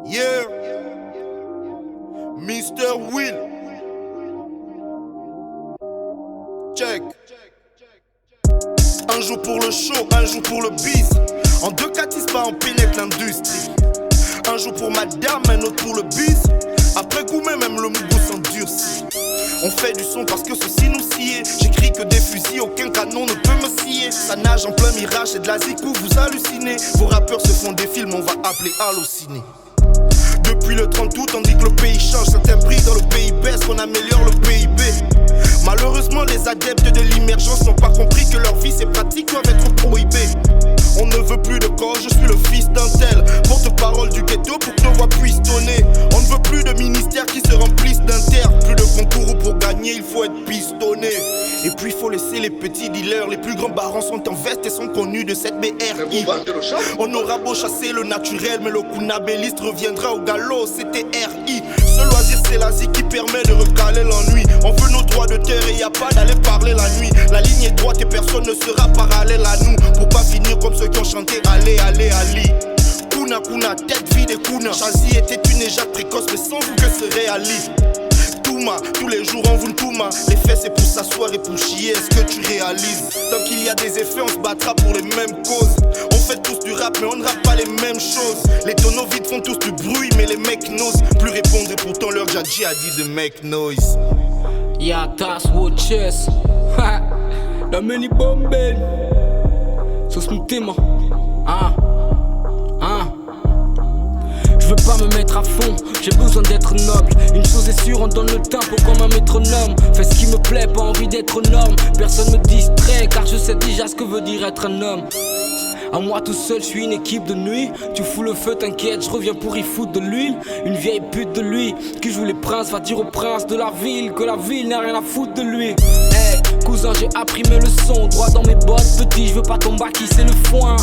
Yeah, Mr. Will. Check. Un jour pour le show, un jour pour le biz. En 2-4 pas on pénètre l'industrie. Un jour pour madame, un autre pour le biz. Après coup même le mougou s'endurcit. On fait du son parce que ceci nous scie. J'écris que des fusils, aucun canon ne peut me scier. Ça nage en plein mirage, c'est de la zicou, vous hallucinez. Vos rappeurs se font des films, on va appeler halluciner. Depuis le 30 août, on dit que le pays change. Certains prix dans le pays baissent, qu'on améliore le PIB. Malheureusement, les adeptes de l'immergence n'ont pas compris que leur vie, ces pratiques doivent être prohibées. On ne veut plus de corps, je suis le fils d'un tel. Porte-parole du ghetto pour que nos voix puissent donner. On ne veut plus de ministères qui se remplissent d'inter. Plus de concours où pour gagner, il faut être pistonné. Et puis il faut laisser les petits dealers. Les plus grands barons sont en veste et sont connus de cette BRI. On aura beau chasser le naturel, mais le kunabéliste reviendra au galop, c'était RI. Ce loisir c'est l'Asie qui permet de recaler l'ennui. On veut nos droits de terre et y a pas d'aller parler la nuit. La ligne est droite et personne ne sera parallèle à nous. Pour pas finir comme ceux qui ont chanté allez, allez, Ali. Kuna kuna, tête vide et kuna. Chazi était une éjac précoce, mais sans vous que serait Ali. Tous les jours on vous le touma. Les faits c'est pour s'asseoir et pour chier, est-ce que tu réalises? Tant qu'il y a des effets on se battra pour les mêmes causes. On fait tous du rap mais on ne rappe pas les mêmes choses. Les tonneaux vides font tous du bruit mais les mecs n'osent plus répondre et pourtant leur Jadji a dit de make noise. Yeah, that's what chess. Ha, da many bomben. So smutima. Je veux pas me mettre à fond, j'ai besoin d'être noble. Une chose est sûre, on donne le tempo comme un métronome. Fais ce qui me plaît, pas envie d'être norme. Personne me distrait, car je sais déjà ce que veut dire être un homme. À moi tout seul, je suis une équipe de nuit. Tu fous le feu, t'inquiète, je reviens pour y foutre de l'huile. Une vieille pute de lui, qui joue les princes, va dire au prince de la ville que la ville n'a rien à foutre de lui. Hey, cousin, j'ai appris mes leçons, droit dans mes bottes, petit, je veux pas tomber à qui c'est le foin.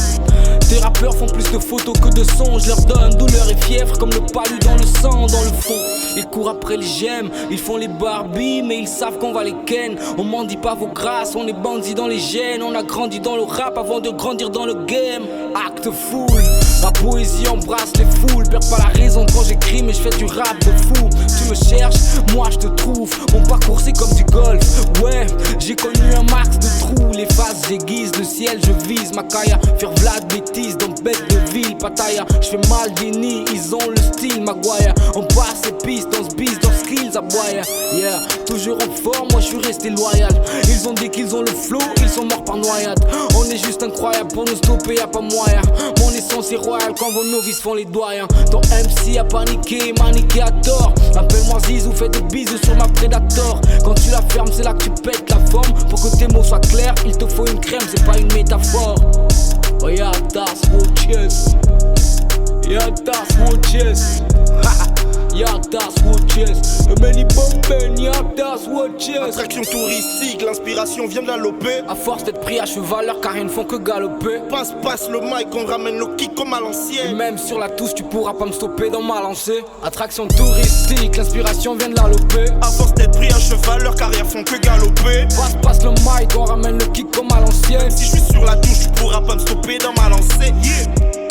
Tes rappeurs font plus de photos que de sons, je leur donne douleur et fièvre comme le palu dans le sang, dans le fond. Ils courent après les gemmes, ils font les Barbies, mais ils savent qu'on va les ken. On mendie pas vos grâces, on est bandits dans les gènes. On a grandi dans le rap avant de grandir dans le game. Acte full, ma poésie embrasse les foules. Perds pas la raison quand j'écris, mais je fais du rap de fou. Tu me cherches, moi je te trouve. Mon parcours c'est comme du golf. Ouais, j'ai connu un max de trous. Les faces j'aiguise, le ciel je vise. Makaya, faire vlad bêtise dans bête de ville. Pataya, je fais mal des nids, ils ont le style Maguire. On passe les pistes dans ce biz, dans skills à boire. Yeah, toujours en forme, moi je suis resté loyal. Ils ont dit qu'ils ont le flow, ils sont morts par noyade. On est juste incroyable, pour nous stopper y'a pas moyen. Mon essence est royale quand vos novices font les doyens. Ton MC a paniqué, maniqué à tort. Appelle-moi Zizou, fais des bisous sur ma Predator. Quand tu la fermes c'est là que tu pètes la forme. Pour que tes mots soient clairs, il te faut une crème, c'est pas une métaphore. Oh yeah, that's what chess. Yeah, that's what chess. Yeah, that's what chess. Many bomben, yeah, that's what chess. Attraction touristique, l'inspiration vient de la lopée. À force d'être pris à chevaleur car ils ne font que galoper. Passe le mic, on ramène le kick comme à Et l'ancienne. même sur la touche tu pourras pas me stopper dans ma lancée. Attraction touristique, l'inspiration vient de la lopée. À force d'être pris à cheval, leurs carrières font que galoper. Passe le mic, on ramène le kick comme à l'ancienne. Si je suis sur la touche, tu pourras pas me stopper dans ma lancée. Yeah.